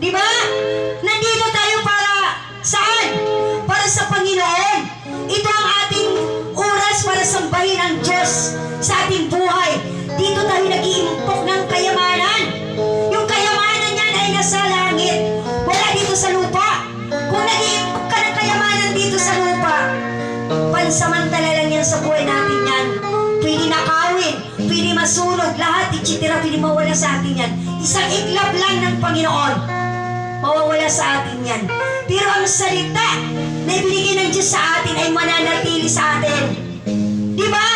Di ba? Nandito tayo para saan? Para sa Panginoon. Ito ang ating oras para sambahin ang Diyos sa ating buhay. Dito tayo nag-iimpok ng kayamanan. Yung kayamanan niyan ay nasa langit. Wala dito sa lupa. Kung nag-iimpok ka ng kayamanan dito sa lupa, pansamantala lang yan sa buhay natin yan. Pwede nakawin, pwede masunog, lahat, ititira, pwede mawala sa atin yan. Isang iglap lang ng Panginoon, mawawala sa atin yan. Pero ang salita na ibinigay ng Diyos sa atin ay mananatili sa atin. Di ba?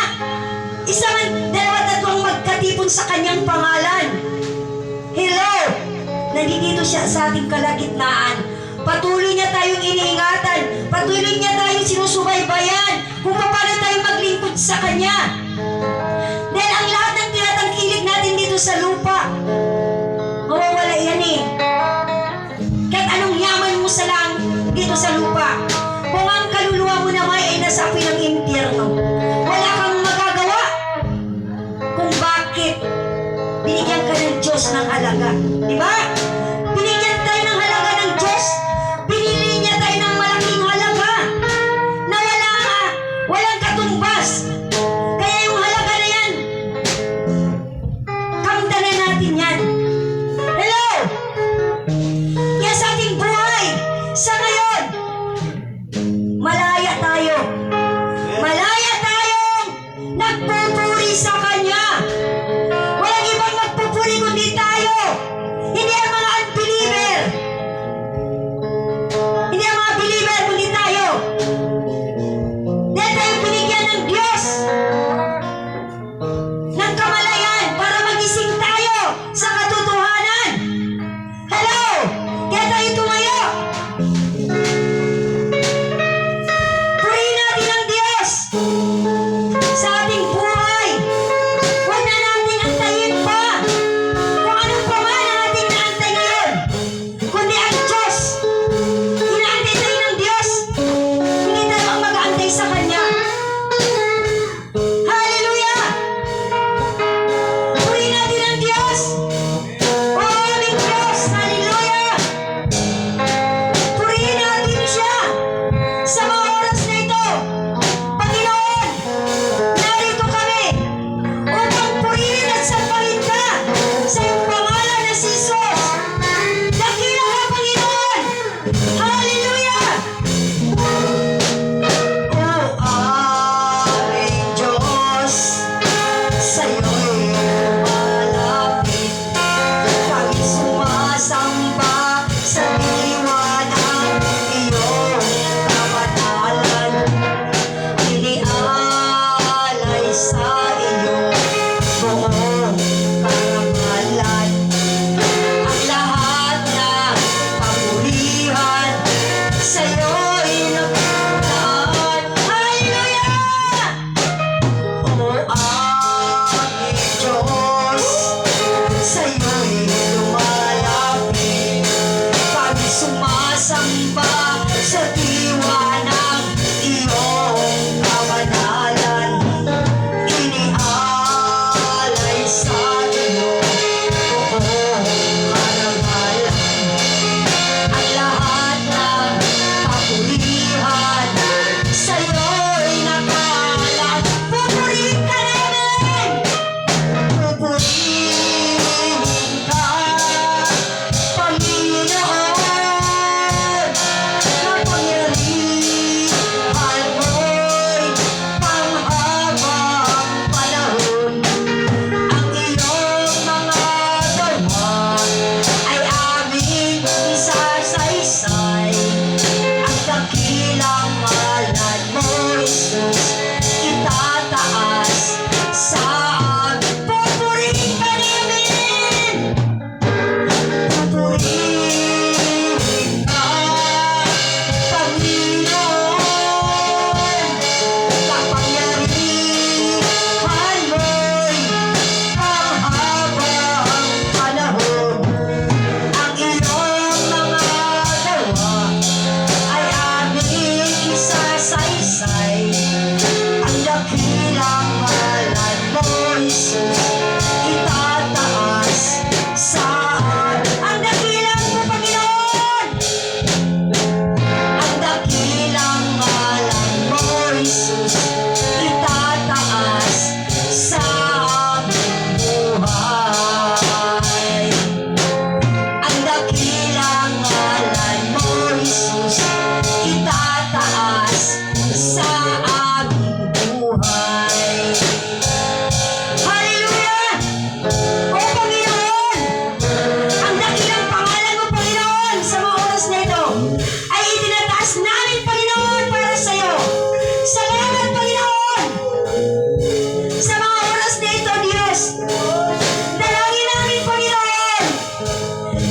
Isang, dalawa, tatlong magkatipon sa kanyang pangalan. Hello! Nandito siya sa ating kalagitnaan. Patuloy niya tayong iniingatan. Patuloy niya tayong sinusubaybayan kung paano tayo maglingkod sa Kanya. Dahil ang lahat ng tinatangkilik natin dito sa lupa, mawawala yan eh. Kahit anong yaman mo sa lang dito sa lupa, kung ang kaluluwa mo naman ay nasa apoy ng impyerno, wala kang magagawa kung bakit binigyan ka ng Diyos ng halaga. Di ba? Binigyan tayo ng halaga ng Diyos. Binili niya tayo ng malaking halaga na walang katumbas. Kaya yung halaga na yan, kamtanan natin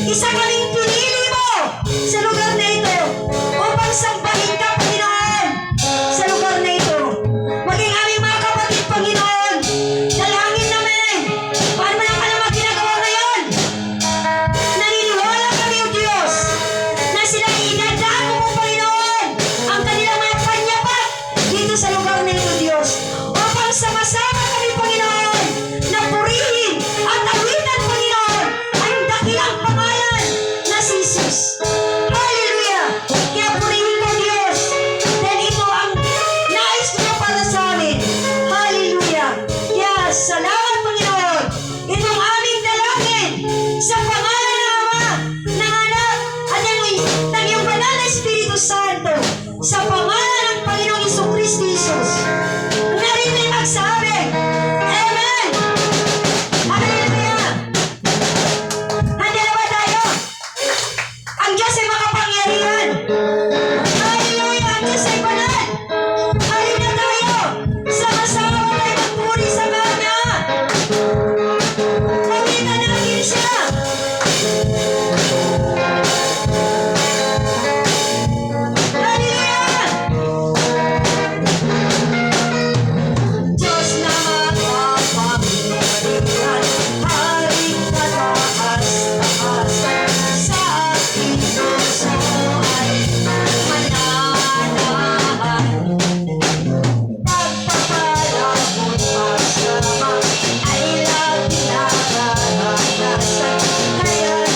Isa kaming pinili mo sa lugar na ito upang sambahin ka, Panginoon, sa lugar na ito. Maging aming mga kapatid, Panginoon, dalangin namin. Paano man ang kanilang ginagawa ngayon? Naniniwala kami, O Diyos, na sila idadako mo, Panginoon, ang kanilang mga panyapat dito sa lugar na ito, Diyos. Upang sama-sama kami, Panginoon, na purihin at awitan, Panginoon, ang dakilang pangalan na si Jesus. Hallelujah! Kaya purihin ko, Diyos, dahil ito ang nais mo para sa amin. Hallelujah! Kaya salamat, Panginoon. Ito ang aming dalangin sa pangalan ng Ama, ng Anak, at ng iyong banal na Espiritu Santo. Sa pangalan ng Panginoong Jesucristo Jesus. Narinig magsabi, Amen! Hallelujah! Handa na ba tayo? Ang Diyos ay makapangyarihan. Hallelujah! Ang Diyos ay banal. Halina tayo. Sama-sama tayo magpuri sa Kanya. Pawitan natin siya. Hallelujah! Diyos na makapangyarihan, haring kataas-taas, sa ating puso ay mananahan. Pagpapalabot pagsama ay lagi nararanasan, kaya't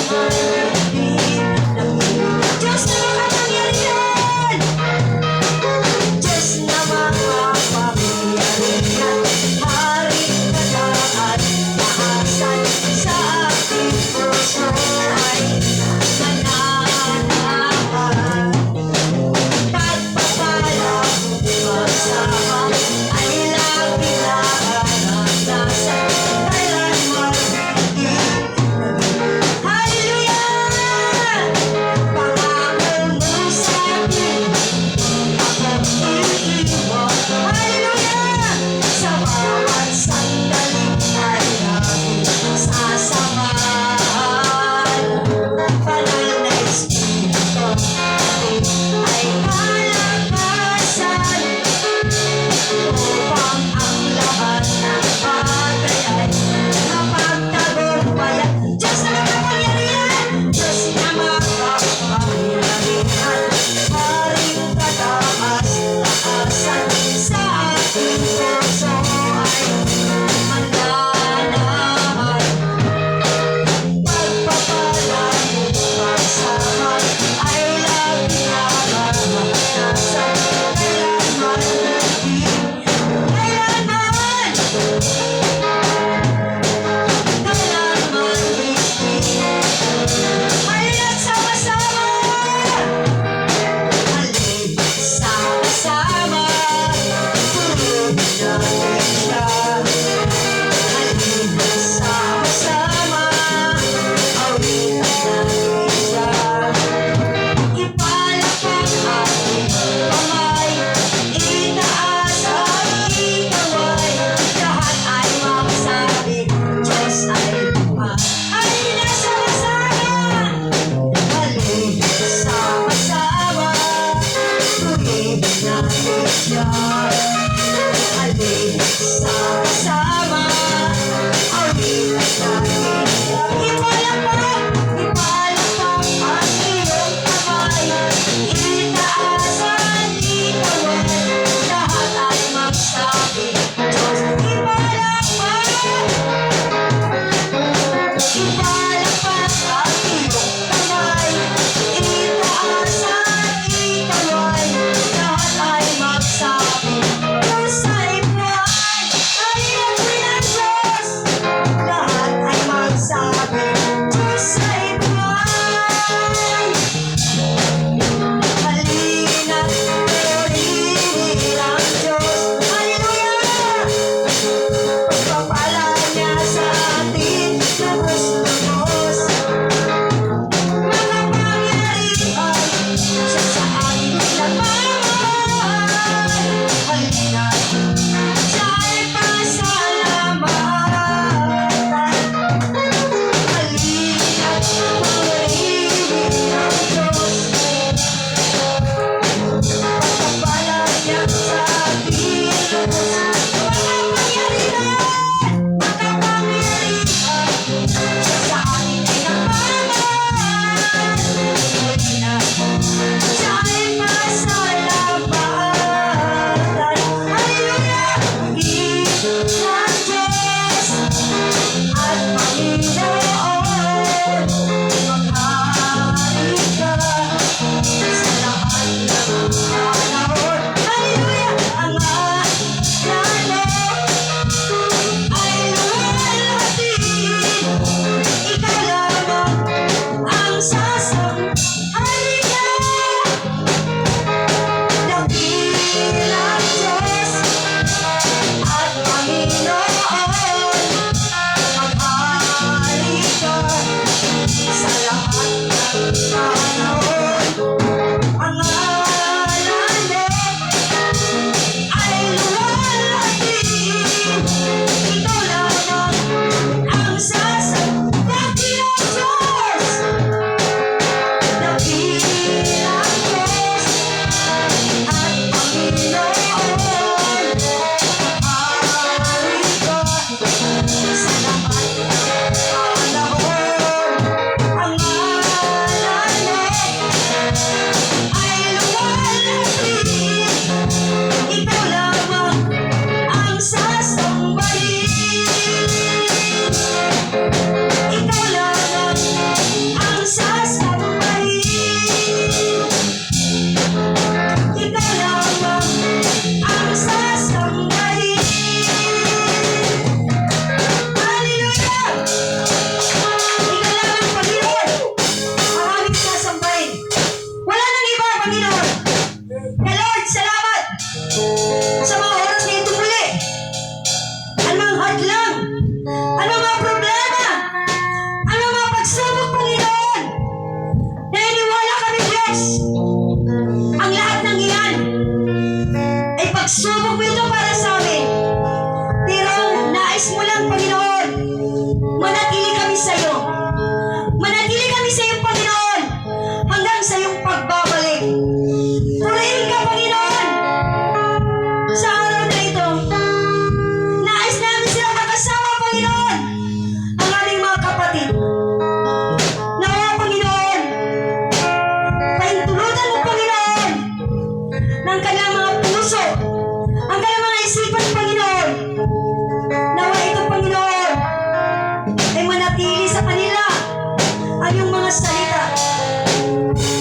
iyong mga salita.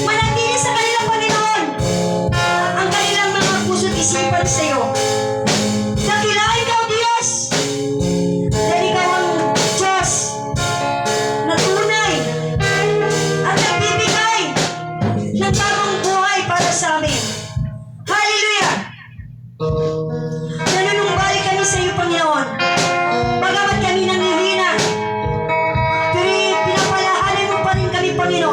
Manatili sa kanilang Panginoon ang kanilang mga puso't isipan sa iyo. Dakilain ka, O Diyos, dahil ikaw ang Diyos na tunay at nagbibigay ng bagong buhay para sa amin. Hallelujah! Nanunumbalik kami sa iyo, Panginoon. Bagamat kami nanghihina, pero pinapalahanan mo pa rin kami, Panginoon.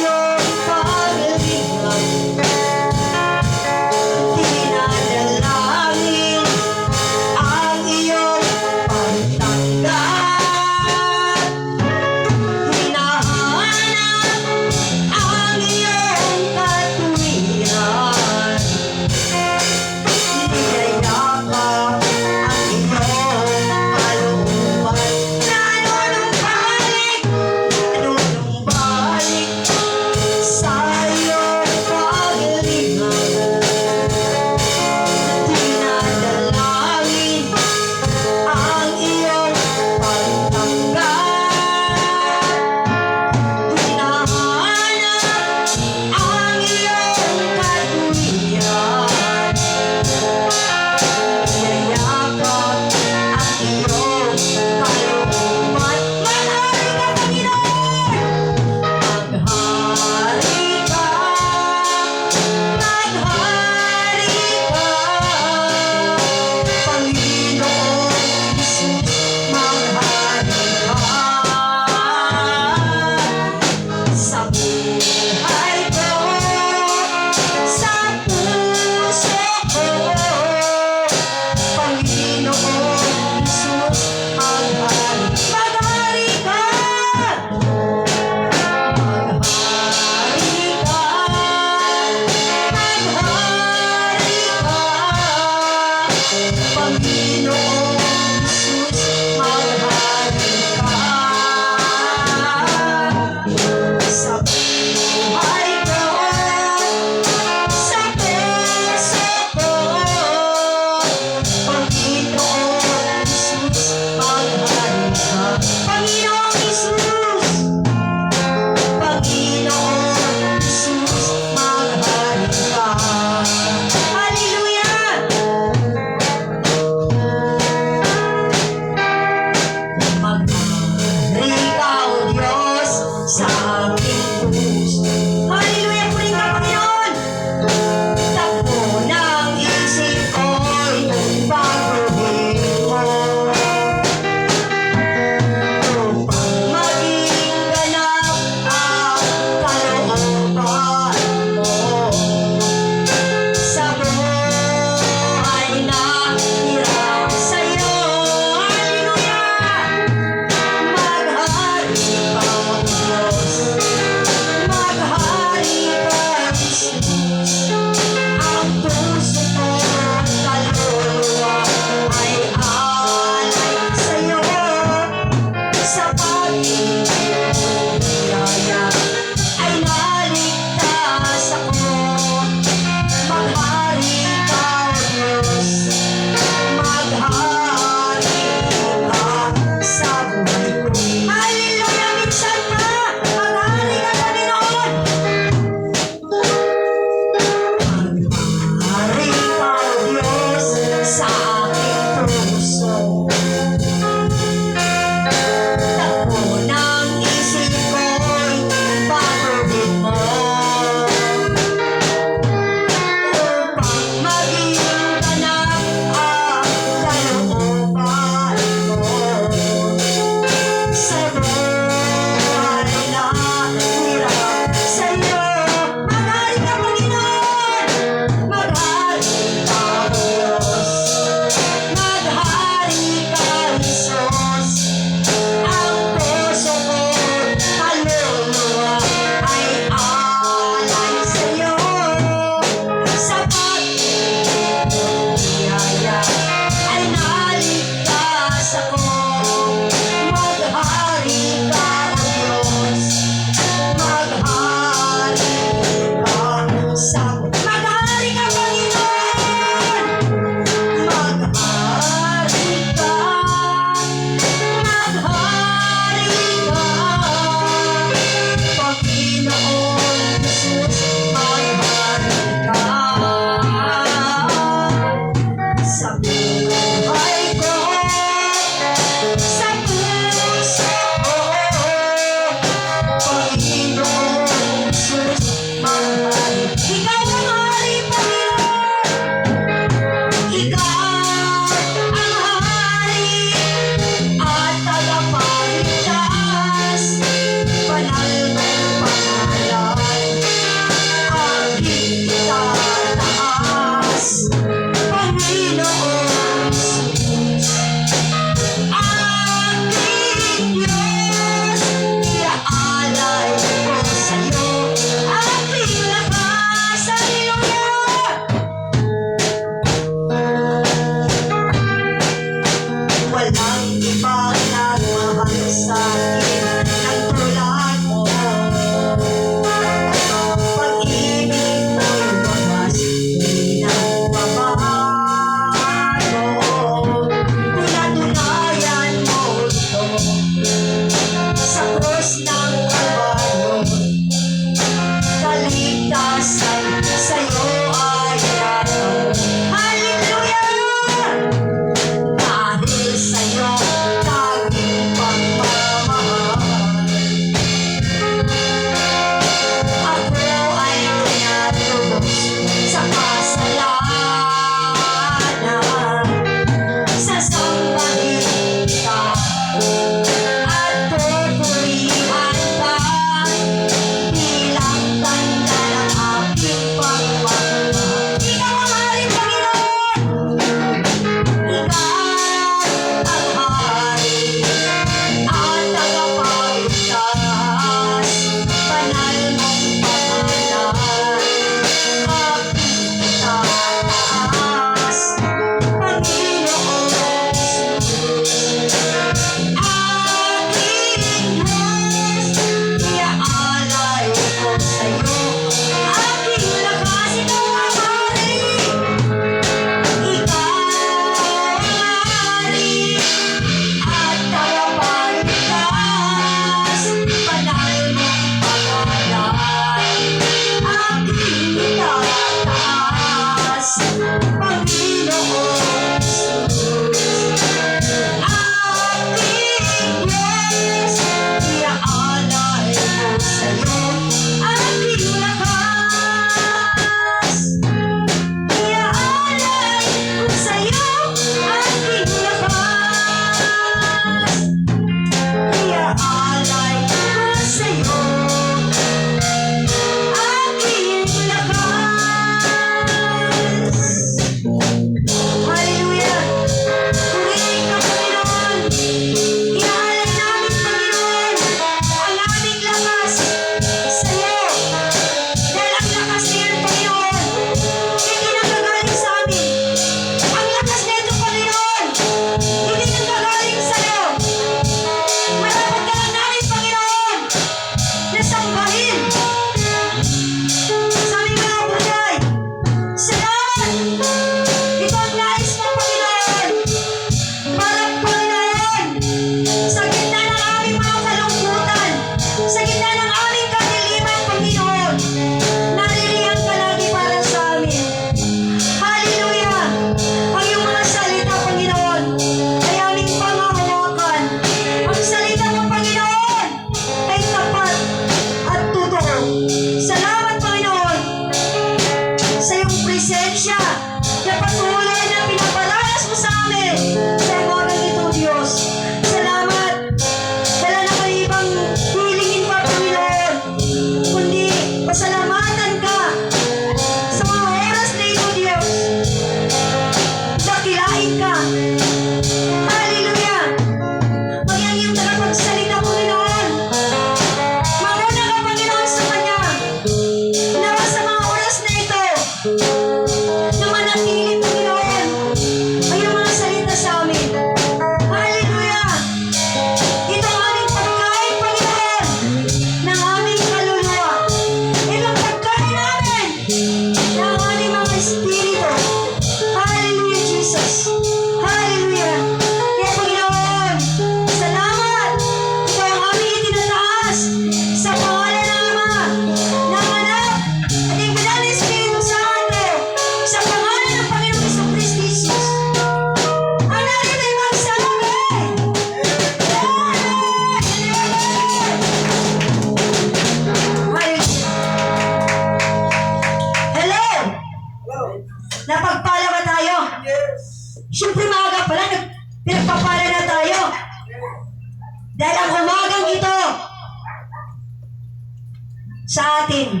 sa atin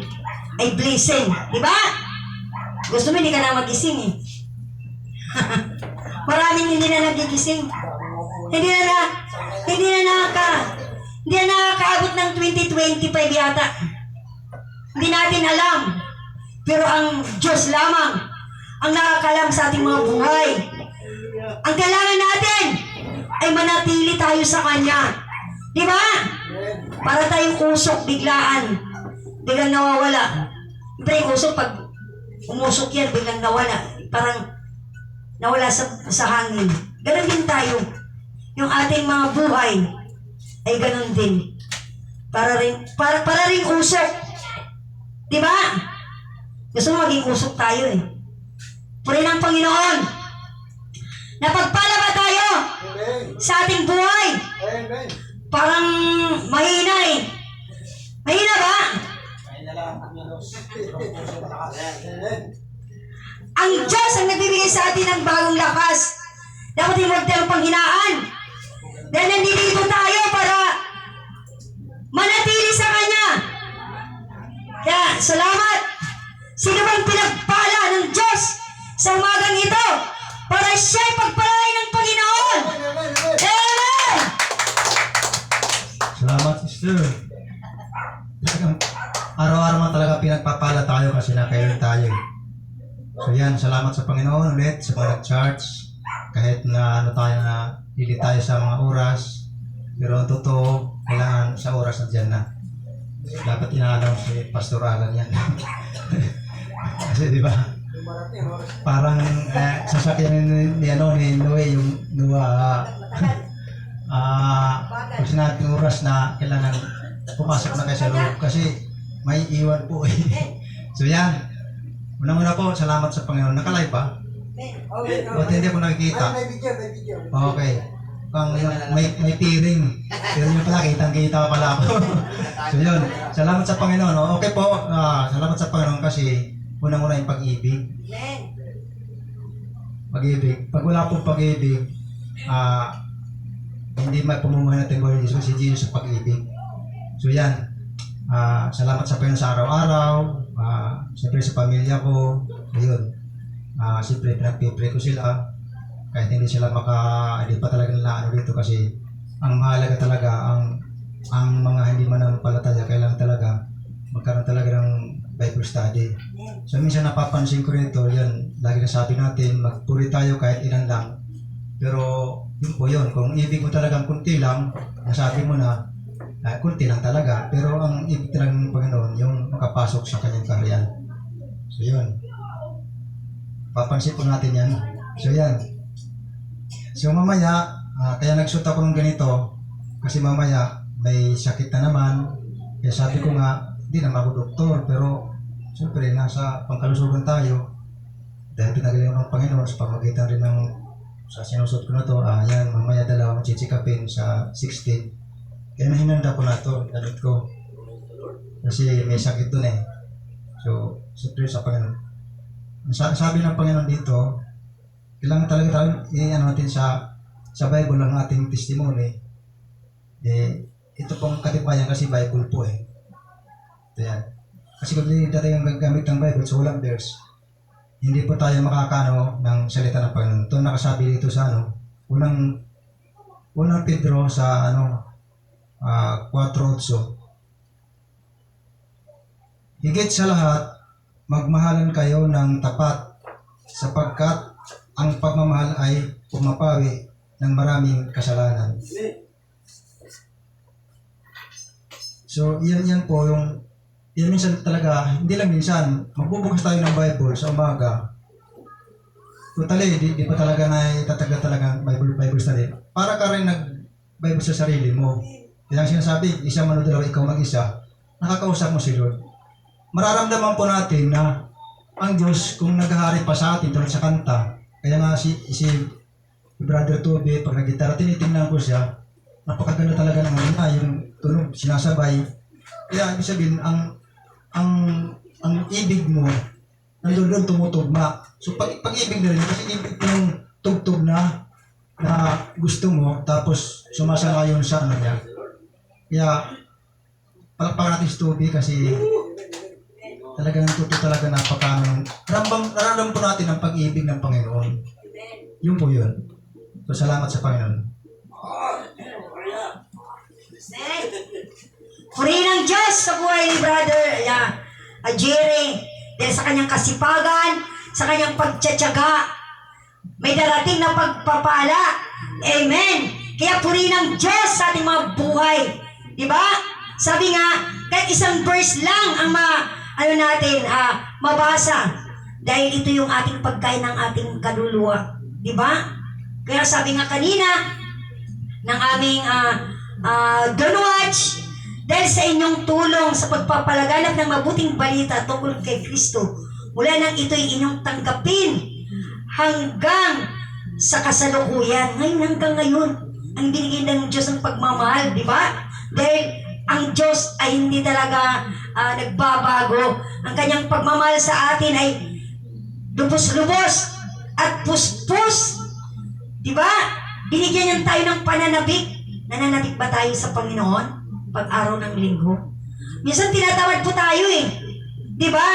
ay blessing. Di ba? Gusto mo hindi ka na magising eh. Maraming hindi na nagigising. Hindi na nakakaabot ng 2025 yata. Hindi natin alam. Pero ang Diyos lamang ang nakakalam sa ating mga buhay. Ang kailangan natin ay manatili tayo sa Kanya. Di ba? Para tayong usok biglaan. Biglang nawawala. Siyempre yung usok pag umusok yan, biglang nawala. Parang nawala sa hangin. Ganon din tayo. Yung ating mga buhay ay ganon din. Para rin usok. Di ba? Gusto mo maging usok tayo eh. Purihin ang Panginoon. Napagpala ba tayo sa ating buhay? Parang mahina eh. Mahina ba? Ang Diyos ang nagbibigay sa atin ng bagong lakas. Dapat hindi huwag tayong panghinaan. Dahil nandito tayo para manatili sa Kanya. Kaya, salamat. Sino bang pinagpala ng Diyos sa umagang ito para siya'y pagpalain ng Panginoon? Amen! Salamat, sister. Talagang araw-araw man talaga pinagpapala tayo kasi nakailan tayo. So yan, salamat sa Panginoon ulit sa mga nag-charge. Kahit na ano tayo na hindi tayo sa mga oras, pero ang totoo, kailangan sa oras na dyan na. Dapat inaalam si Pastor Alan yan. Kasi di ba? Parang sasakyan ni Noe yung kung sinabi ng oras na kailangan pumasok na kayo sa loob kasi may iwan po eh. So yan, unang-una po, salamat sa Panginoon. Nakalive ba? Buti hindi ko nakikita. Okay. May tiring. Pero yun pala, kitang-kita pala ako. So yun, salamat sa Panginoon. No? Okay po, salamat sa Panginoon kasi unang-una yung pag-ibig. Pag-ibig. Pag wala pong pag-ibig, hindi may pamumuhay natin ko si Jesus sa pag-ibig. So yan, salamat sa Panginoon sa araw-araw, siyempre sa pamilya ko, ayun, siyempre pinagpipray ko sila, kahit hindi sila hindi pa talaga nila ano dito kasi ang mahalaga talaga, ang mga hindi manampalataya, kailangan talaga magkaroon talaga ng Bible study. So minsan napapansin ko rito, yan, lagi na sabi natin, magpuri tayo kahit ilan lang, pero yun po yun, kung ibig mo talagang kunti lang, nasabi mo na, kunti lang talaga, pero ang ibig talagang ng Panginoon, yung makapasok sa kanyang kaharian. So yun, papansin po natin yan. So yan. So mamaya, kaya nagsuot ako ng ganito, kasi mamaya, may sakit na naman, kaya sabi ko nga, hindi naman ako doktor, pero siyempre, nasa pangkalusugan tayo, dahil pinagaling ng Panginoon, sa pamagitan rin ng sa sinusot ko na to, yan, mamaya dalawang chichikapin sa 16. Kaya nahinanda ko na to, gamit ko. Kasi may sakit dun eh. So, siyempre sa Panginoon. Sabi ng Panginoon dito, kailangan talaga tayo, natin sa Bible ang ating testimony. Ito pong katibayan kasi Bible po eh. Ito yan. Kasi kung hindi tayo gagamit ng Bible sa walang verse, hindi po tayo makakano ng salita ng Panginoon. Ito nakasabi dito sa unang Pedro sa 4:8. Higit sa lahat, magmahalan kayo ng tapat sapagkat ang pagmamahal ay pumapawi ng maraming kasalanan. So, yan po yung minsan talaga, hindi lang minsan, magbubukas tayo ng Bible sa umaga. Totally, di pa talaga na itataga talaga Bible study. Para ka rin nag-Bible sa sarili mo. Kaya sinasabi, isa man o dalawa, ikaw mag-isa, nakakausap mo si Lord. Mararamdaman po natin na ang Diyos, kung naghahari pa sa atin tulad sa kanta, kaya nga si Brother Toby, pag nag-gitara, tinitingnan ko siya, napakaganda talaga ng yung tunog, sinasabay. Kaya ibig sabihin, ang ibig mo, nandun tumutugma. So pag-ibig na rin, kasi ibig yung tugtog na gusto mo, tapos sumasalayon sa niya. Kaya palakpakan natin si Toby kasi talagang totoo talaga napakano. Nararamdaman po natin ang pag-ibig ng Panginoon. Yun po yun. So, salamat sa Panginoon. Purihin ng Diyos sa buhay ni Brother Jerry. Dahil sa kanyang kasipagan, sa kanyang pagtsatsaga, may darating na pagpapala. Amen. Kaya purihin ng Diyos sa ating mga buhay. Diba? Sabi nga, kahit isang verse lang ang mabasa. Dahil ito yung ating pagkain ng ating kaluluwa. Diba? Kaya sabi nga kanina, ng aming Don't Watch, dahil sa inyong tulong sa pagpapalaganap ng mabuting balita tungkol kay Kristo, mula nang ito'y inyong tanggapin hanggang sa kasalukuyan. Ngayon hanggang ngayon, ang binigay ng Diyos ng pagmamahal, di ba? Dahil ang Diyos ay hindi talaga nagbabago. Ang kanyang pagmamahal sa atin ay lubos-lubos at puspos. Di ba? Binigyan niya tayo ng pananabik. Nananabik ba tayo sa Panginoon pag araw ng linggo? Minsan tinatawad po tayo eh. Di ba?